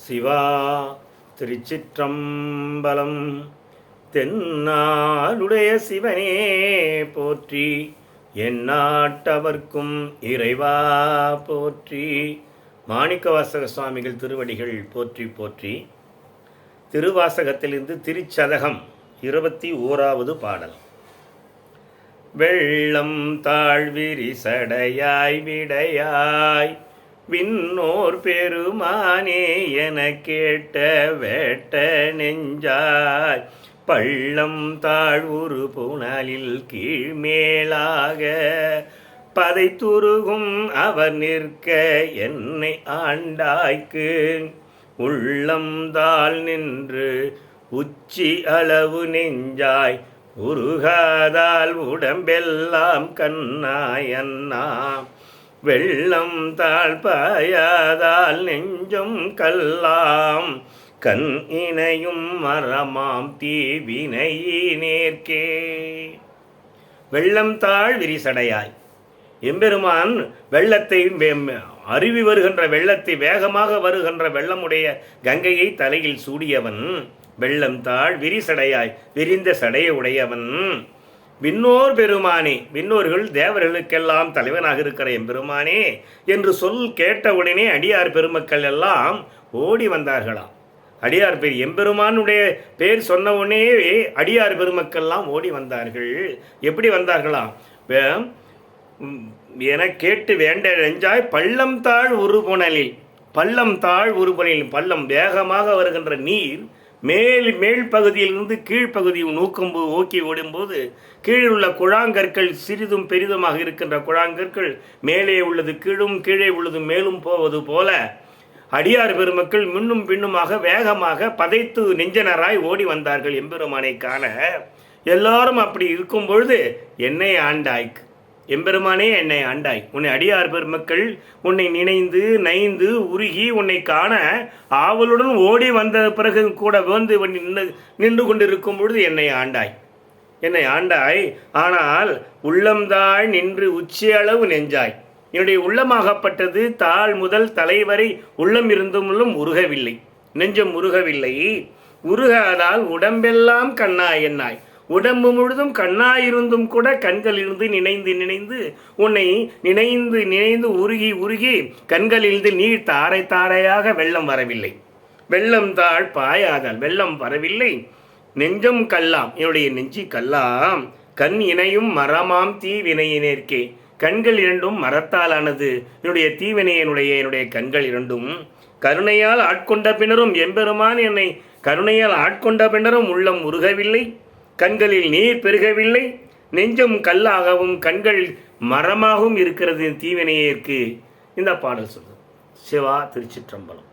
சிவா திருச்சிற்றம்பலம். தென்னாளுடைய சிவனே போற்றி, எந்நாட்டவர்க்கும் இறைவா போற்றி. மாணிக்கவாசக சுவாமிகள் திருவடிகள் போற்றி போற்றி. திருவாசகத்திலிருந்து திருச்சதகம் 21வது பாடல். வெள்ளம் தாழ்விரி சடையாய் விடையாய் விண்ணோர் பெருமானே என கேட்ட வேட்ட நெஞ்சாய், பள்ளம் தாழ்வுரு புனலில் கீழ்மேலாக பதைத்துருகும் அவர் நிற்க என்னை ஆண்டாய்க்கு, உள்ளம் தாழ் நின்று உச்சி அளவு நெஞ்சாய் உருகாதால் உடம்பெல்லாம் கண்ணாய் அண்ணா, வெள்ளம் தாழ் பாயாதால் நெஞ்சம் கல்லாம் கண் இணையும் மரமாம் தீவினையினேற்கே. வெள்ளம் தாழ் விரிசடையாய், எம்பெருமான் வெள்ளத்தை அருவி வருகின்ற வெள்ளத்தை வேகமாக வருகின்ற வெள்ளமுடைய கங்கையை தலையில் சூடியவன். வெள்ளம் தாழ் விரிசடையாய், விரிந்த சடையை உடையவன். விண்ணோர் பெருமானே, விண்ணோர்கள் தேவர்களுக்கெல்லாம் தலைவனாக இருக்கிற எம்பெருமானே என்று சொல் கேட்டவுடனே அடியார் பெருமக்கள் எல்லாம் ஓடி வந்தார்களாம். அடியார் பேர் எம்பெருமானுடைய பேர் சொன்ன உடனே அடியார் பெருமக்கள்லாம் ஓடி வந்தார்கள். எப்படி வந்தார்களாம்? என கேட்டு வேண்ட நெஞ்சாய் பள்ளம் தாழ் உருபுணலில், பள்ளம் தாழ் உருபுணலில், பள்ளம் வேகமாக வருகின்ற நீர் மேல் பகுதியிலிருந்து கீழ்ப்பகுதியில் நோக்கி ஓடும்போது கீழே உள்ள குழாங்கற்கள் சிறிதும் பெரிதுமாக இருக்கின்ற குழாங்கற்கள் மேலே உள்ளது கீழும் கீழே உள்ளது மேலும் போவது போல அடியார் பெருமக்கள் முன்னும் பின்னுமாக வேகமாக பதைத்து நெஞ்சனராய் ஓடி வந்தார்கள் எம்பெருமானை காண. எல்லாரும் அப்படி இருக்கும் பொழுது என்னை ஆண்டாய்க்கு, எம்பெருமானே என்னை ஆண்டாய், உன்னை அடியார் பெருமக்கள் உன்னை நினைந்து நைந்து உருகி உன்னை காண ஆவலுடன் ஓடி வந்த பிறகு கூட வந்து நின்று கொண்டிருக்கும் பொழுது என்னை ஆண்டாய், என்னை ஆண்டாய். ஆனால் உள்ளம்தாய் நின்று உச்சியளவு நெஞ்சாய், என்னுடைய உள்ளமாகப்பட்டது தாழ் முதல் தலைவரை உள்ளம் இருந்தும் உருகவில்லை, நெஞ்சம் உருகவில்லை. உருகாதால் உடம்பெல்லாம் கண்ணாய் என்னாய், உடம்பு முழுதும் கண்ணாயிருந்தும் கூட கண்களிலிருந்து நினைந்து உன்னை நினைந்து உருகி கண்களிலிருந்து நீர் தாரை தாரையாக வெள்ளம் வரவில்லை. வெள்ளம் தாழ் பாயாதால் வெள்ளம் வரவில்லை. நெஞ்சம் கல்லாம், என்னுடைய நெஞ்சி கல்லாம். கண் இணையும் மரமாம் தீவினையினேற்கே, கண்கள் இரண்டும் மரத்தாலானது. என்னுடைய தீவினையினுடைய கண்கள் இரண்டும் கருணையால் ஆட்கொண்ட பின்னரும் எம்பெருமான் என்னை கருணையால் ஆட்கொண்ட பின்னரும் உள்ளம் உருகவில்லை, கண்களில் நீர் பெருகவில்லை, நெஞ்சம் கல்லாகவும் கண்கள் மரமாகவும் இருக்கிறது தீவினையேற்கு. இந்த பாடல் சொல்லுது. சிவா திருச்சிற்றம்பலம்.